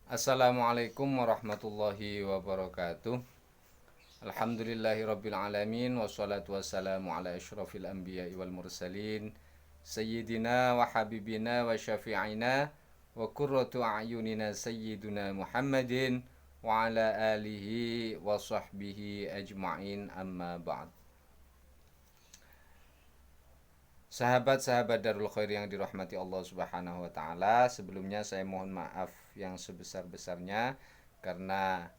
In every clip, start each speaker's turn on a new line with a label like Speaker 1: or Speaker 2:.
Speaker 1: Assalamualaikum warahmatullahi wabarakatuh. Alhamdulillahirabbil alamin wassalatu wassalamu ala asyrafil anbiya'i wal mursalin sayyidina wa habibina wa syafi'ina wa qurratu a'yunina sayyiduna Muhammadin wa ala alihi wa sahbihi ajma'in amma ba'd. Sahabat-sahabat Darul Khair yang dirahmati Allah Subhanahu wa taala, sebelumnya saya mohon maaf yang sebesar-besarnya karena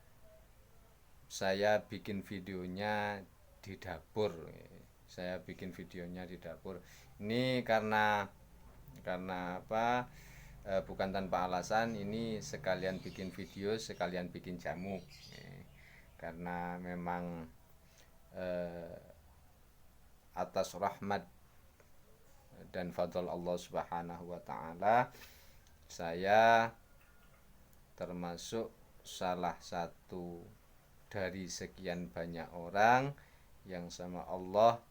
Speaker 1: saya bikin videonya di dapur. Saya bikin videonya di dapur. Ini karena apa? Bukan tanpa alasan, ini sekalian bikin video, sekalian bikin jamu. Karena memang atas rahmat dan fadl Allah Subhanahu wa taala, saya termasuk salah satu dari sekian banyak orang yang sama Allah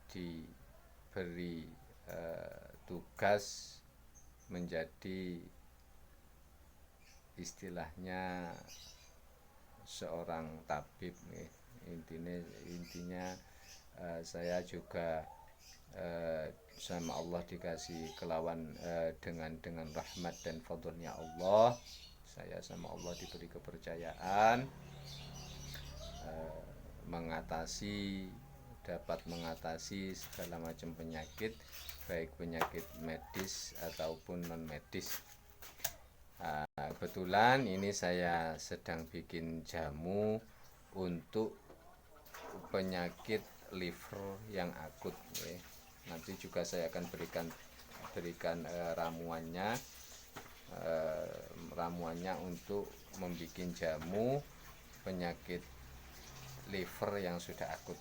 Speaker 1: diberi tugas menjadi istilahnya seorang tabib. Intinya saya juga sama Allah dikasih kelawan dengan rahmat dan fadlnya Allah, saya sama Allah diberi kepercayaan dapat mengatasi segala macam penyakit, baik penyakit medis ataupun non medis. Kebetulan ini saya sedang bikin jamu untuk penyakit liver yang akut. Nanti juga saya akan berikan ramuannya untuk membuat jamu penyakit liver yang sudah akut.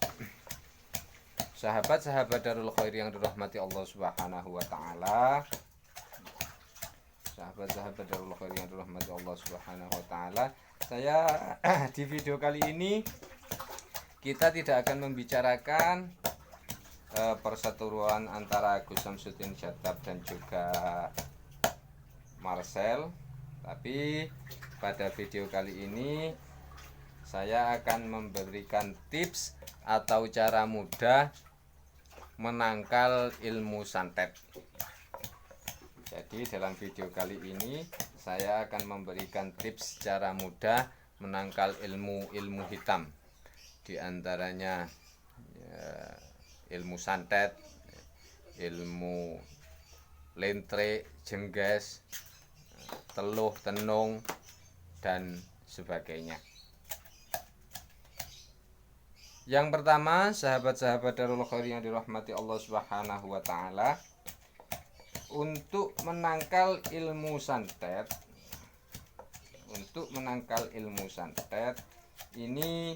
Speaker 1: Sahabat-sahabat Darul Khair yang dirahmati Allah Subhanahu wa taala, sahabat-sahabat Darul Khair yang dirahmati Allah Subhanahu wa taala, saya di video kali ini kita tidak akan membicarakan perseteruan antara Gus Samsudin Syatab dan juga Marcel, tapi pada video kali ini saya akan memberikan tips atau cara mudah menangkal ilmu santet. Jadi dalam video kali ini saya akan memberikan tips cara mudah menangkal ilmu hitam, di antaranya ilmu santet, ilmu lentre, jengges, teluh, tenung, dan sebagainya. Yang pertama, sahabat-sahabat Darul Khair yang dirahmati Allah Subhanahu wa taala, untuk menangkal ilmu santet, ini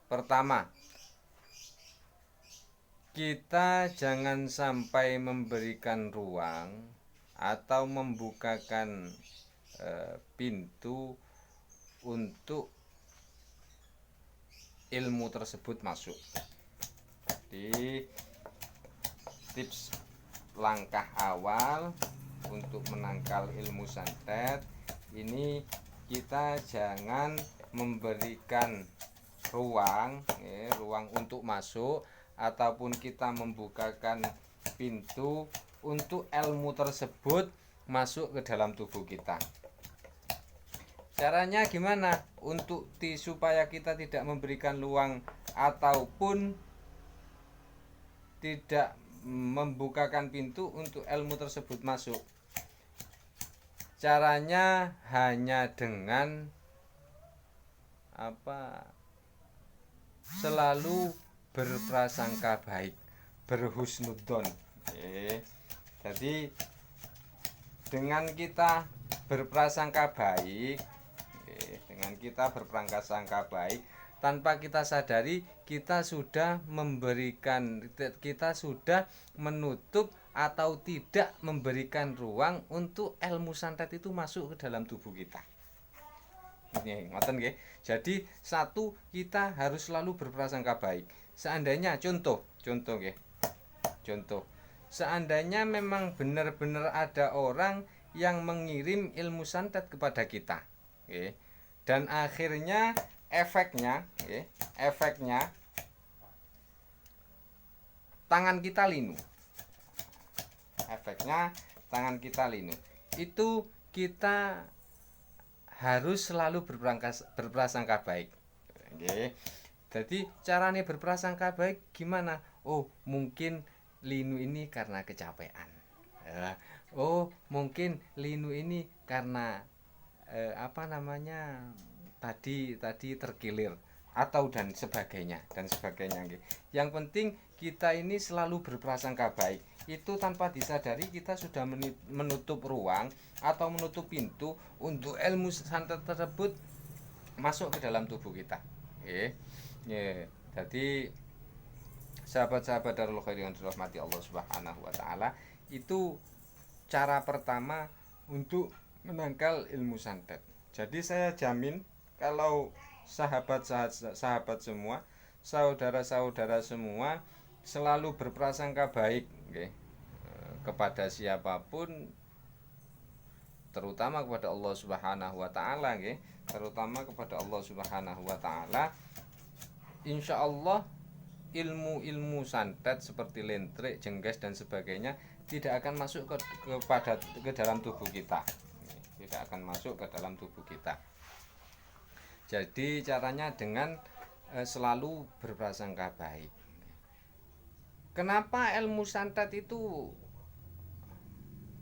Speaker 1: pertama, kita jangan sampai memberikan ruang atau membukakan pintu untuk ilmu tersebut masuk. Jadi tips langkah awal untuk menangkal ilmu santet ini, kita jangan memberikan ruang untuk masuk ataupun kita membukakan pintu untuk ilmu tersebut masuk ke dalam tubuh kita. Caranya gimana? Supaya kita tidak memberikan ruang ataupun tidak membukakan pintu untuk ilmu tersebut masuk. Caranya hanya dengan selalu berprasangka baik, berhusnudzon. Jadi dengan kita berprasangka baik, tanpa kita sadari kita sudah menutup atau tidak memberikan ruang untuk ilmu santet itu masuk ke dalam tubuh kita. Jadi satu, kita harus selalu berprasangka baik. Seandainya contoh, seandainya memang benar-benar ada orang yang mengirim ilmu santet kepada kita. Oke. Dan akhirnya efeknya, oke, efeknya tangan kita linu. Efeknya tangan kita linu. Itu kita harus selalu berprasangka baik. Oke. Jadi caranya berprasangka baik gimana? Oh, mungkin linu ini karena kecapean. Oh, mungkin linu ini karena apa namanya? Tadi terkilir atau dan sebagainya. Yang penting kita ini selalu berprasangka baik. Itu tanpa disadari kita sudah menutup ruang atau menutup pintu untuk ilmu santet tersebut masuk ke dalam tubuh kita. Jadi sahabat-sahabat Darul Khair yang dirahmati Allah Subhanahu wa taala, itu cara pertama untuk menangkal ilmu santet. Jadi saya jamin kalau sahabat semua, saudara-saudara semua selalu berprasangka baik, kepada siapapun, terutama kepada Allah Subhanahu wa taala, terutama kepada Allah Subhanahu wa taala. Insya Allah ilmu-ilmu santet seperti lentrik, jengges dan sebagainya tidak akan masuk ke dalam tubuh kita. Tidak akan masuk ke dalam tubuh kita. Jadi caranya dengan selalu berprasangka baik. Kenapa ilmu santet itu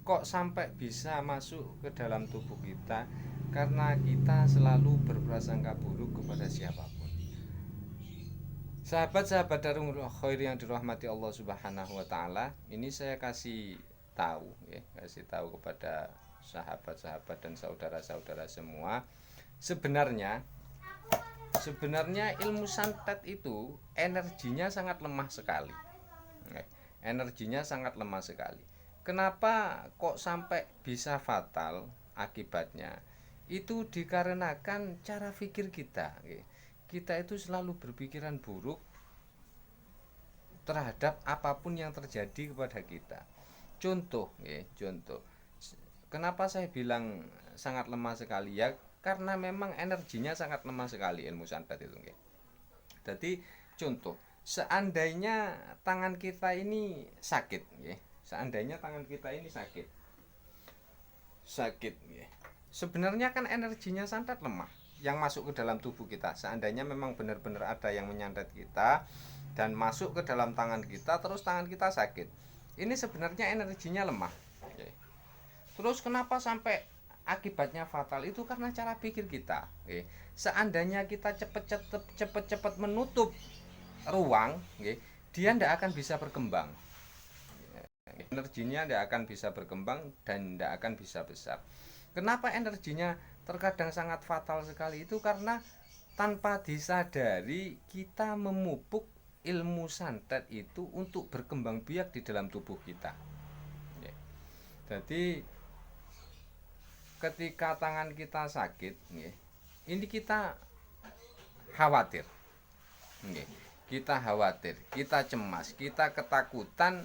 Speaker 1: kok sampai bisa masuk ke dalam tubuh kita? Karena kita selalu berprasangka buruk kepada siapapun. Sahabat-sahabat Darul Khair yang dirahmati Allah Subhanahu wa taala, ini saya kasih tahu kepada sahabat-sahabat dan saudara-saudara semua, sebenarnya ilmu santet itu energinya sangat lemah sekali. Energinya sangat lemah sekali. Kenapa kok sampai bisa fatal akibatnya? Itu dikarenakan cara pikir kita. Kita itu selalu berpikiran buruk terhadap apapun yang terjadi kepada kita. Contoh. Kenapa saya bilang sangat lemah sekali? Ya karena memang energinya sangat lemah sekali ilmu santet itu. Jadi contoh, seandainya tangan kita ini sakit, sebenarnya kan energinya santet lemah yang masuk ke dalam tubuh kita. Seandainya memang benar-benar ada yang menyantet kita dan masuk ke dalam tangan kita, terus tangan kita sakit, ini sebenarnya energinya lemah. Terus kenapa sampai akibatnya fatal? Itu karena cara pikir kita. Seandainya kita cepat menutup ruang, dia tidak akan bisa berkembang. Energinya tidak akan bisa berkembang dan tidak akan bisa besar. Kenapa energinya terkadang sangat fatal sekali? Itu karena tanpa disadari kita memupuk ilmu santet itu untuk berkembang biak di dalam tubuh kita. Jadi ketika tangan kita sakit, ini kita khawatir, kita cemas, kita ketakutan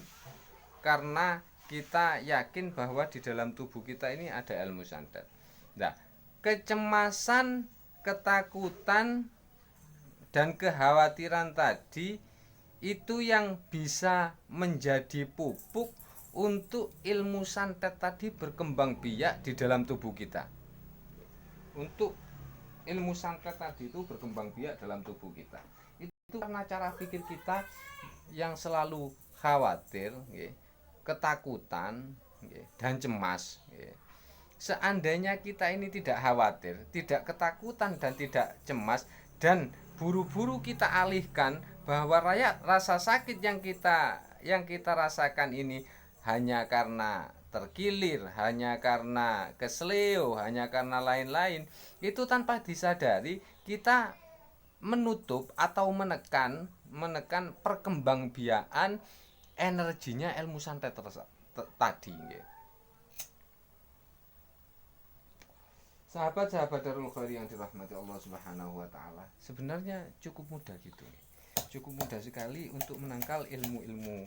Speaker 1: karena kita yakin bahwa di dalam tubuh kita ini ada ilmu santet. Nah, kecemasan, ketakutan, dan kekhawatiran tadi itu yang bisa menjadi pupuk untuk ilmu santet tadi berkembang biak di dalam tubuh kita. Untuk ilmu santet tadi itu berkembang biak dalam tubuh kita. Itu karena cara pikir kita yang selalu khawatir, ketakutan dan cemas. Seandainya kita ini tidak khawatir, tidak ketakutan dan tidak cemas, dan buru-buru kita alihkan bahwa rasa sakit yang kita rasakan ini hanya karena terkilir, hanya karena kesleo, hanya karena lain-lain, itu tanpa disadari kita menutup atau menekan perkembangbiakan energinya ilmu santet tadi. Sahabat-sahabat Darul Khair yang dirahmati Allah Subhanahu wa taala, sebenarnya cukup mudah gitu. Cukup mudah sekali untuk menangkal ilmu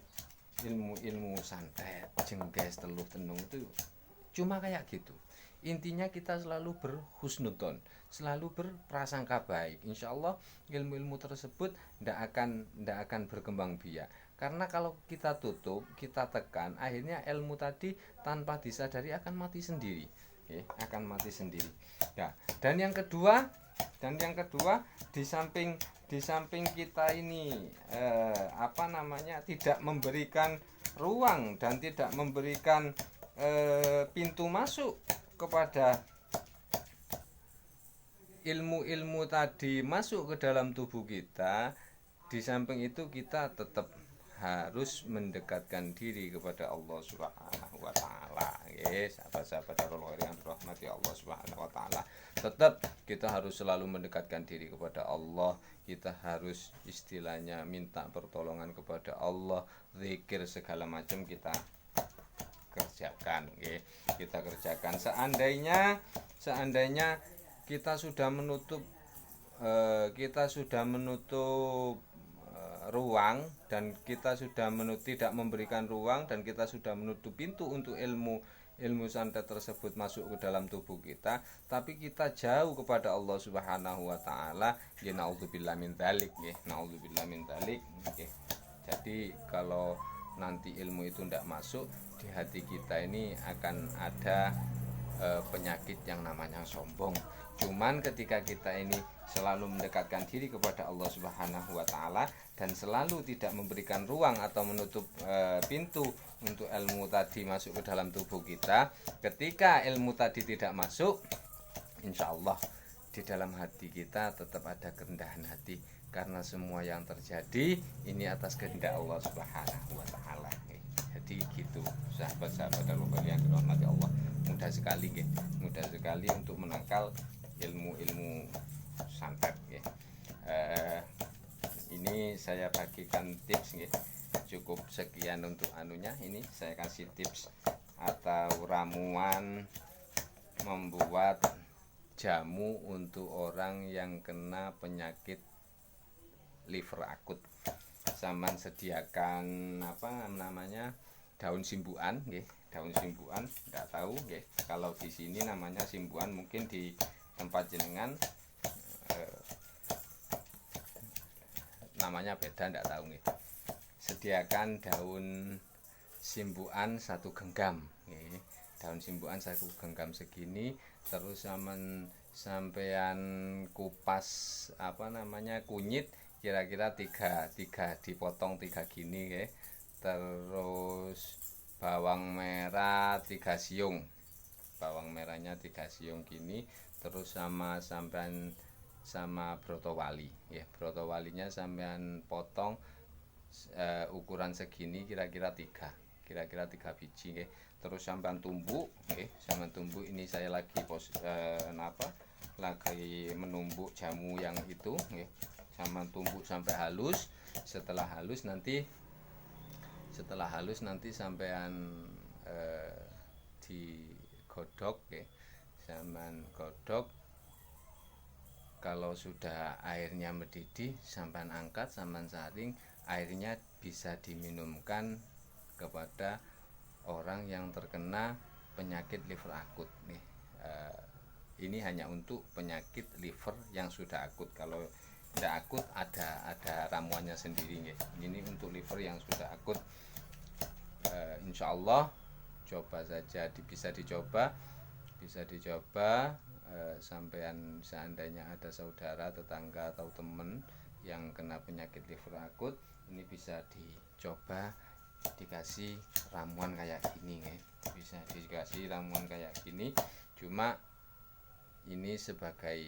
Speaker 1: santet, jengges, teluh tenung itu Cuma kayak gitu. Intinya kita selalu berhusnudon, selalu berprasangka baik. Insya Allah ilmu-ilmu tersebut tidak akan berkembang biak. Karena kalau kita tutup, kita tekan, akhirnya ilmu tadi tanpa disadari akan mati sendiri. Akan mati sendiri. Ya. Dan yang kedua, di samping kita ini tidak memberikan ruang dan tidak memberikan pintu masuk kepada ilmu-ilmu tadi masuk ke dalam tubuh kita. Di samping itu kita tetap harus mendekatkan diri kepada Allah Subhanahu wa taala. Sahabat-sahabat Allah yang dirahmati Allah Subhanahu wa taala. Tetap kita harus selalu mendekatkan diri kepada Allah. Kita harus istilahnya minta pertolongan kepada Allah, zikir segala macam kita kerjakan. Kita kerjakan. Seandainya kita sudah menutup ruang dan kita sudah tidak memberikan ruang dan kita sudah menutup pintu untuk ilmu santet tersebut masuk ke dalam tubuh kita, tapi kita jauh kepada Allah Subhanahu wa taala, ya naudzubillah min dzalik, naudzubillah min dzalik. Jadi kalau nanti ilmu itu tidak masuk di hati kita, ini akan ada penyakit yang namanya sombong. Cuman ketika kita ini selalu mendekatkan diri kepada Allah Subhanahu wa taala dan selalu tidak memberikan ruang atau menutup pintu untuk ilmu tadi masuk ke dalam tubuh kita, ketika ilmu tadi tidak masuk, insya Allah di dalam hati kita tetap ada kerendahan hati, karena semua yang terjadi ini atas kehendak Allah Subhanahu wa taala. Jadi gitu, sahabat-sahabat yang dirahmati Allah, mudah sekali untuk menangkal ilmu santet. Ini saya bagikan tips, cukup sekian untuk anunya. Ini saya kasih tips atau ramuan membuat jamu untuk orang yang kena penyakit liver akut. Saman sediakan daun simbukan, daun simbukan, enggak tahu, kalau di sini namanya simbukan, mungkin di tempat jenengan namanya beda, enggak tahu. Sediakan daun simbukan 1 genggam, daun simbukan 1 genggam segini, terus sampean kupas kunyit kira-kira 3 dipotong 3 gini, terus bawang merah 3 siung, bawang merahnya 3 siung gini, terus sama broto wali, broto walinya sampean potong ukuran segini, kira-kira 3 biji, terus sampean tumbuk, ini saya lagi lagi menumbuk jamu yang itu, sampean tumbuk sampai halus. Setelah halus nanti sampean digodok, sampean godok. Kalau sudah airnya mendidih, sampean angkat, sampean saring, airnya bisa diminumkan kepada orang yang terkena penyakit liver akut. Ini hanya untuk penyakit liver yang sudah akut. Kalau tidak akut ada ramuannya sendiri. Ini untuk liver yang sudah akut. Insya Allah coba saja, bisa dicoba. Sampean seandainya ada saudara, tetangga atau teman yang kena penyakit liver akut, ini bisa dicoba dikasih ramuan kayak gini, bisa dikasih ramuan kayak gini. Cuma ini sebagai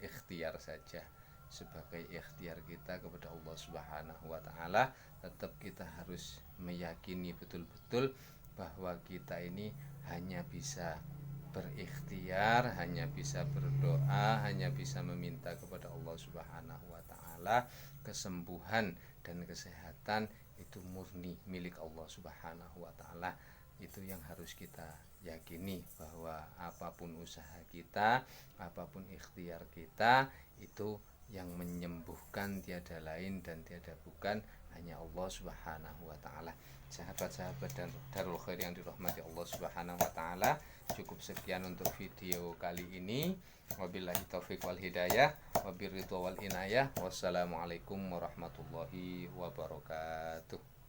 Speaker 1: ikhtiar saja, sebagai ikhtiar kita kepada Allah Subhanahu wa taala. Tetap kita harus meyakini betul-betul bahwa kita ini hanya bisa berikhtiar, hanya bisa berdoa, hanya bisa meminta kepada Allah Subhanahu wa taala. Kesembuhan dan kesehatan itu murni milik Allah Subhanahu wa taala. Itu yang harus kita yakini, bahwa apapun usaha kita, apapun ikhtiar kita, itu yang menyembuhkan tiada lain dan tiada bukan hanya Allah Subhanahu wa taala. sahabat-sahabat dan Darul Khair yang dirahmati Allah Subhanahu wa taala. Cukup sekian untuk video kali ini. Wabillahi taufik wal hidayah, wabirridho wal inayah. Wassalamualaikum warahmatullahi wabarakatuh.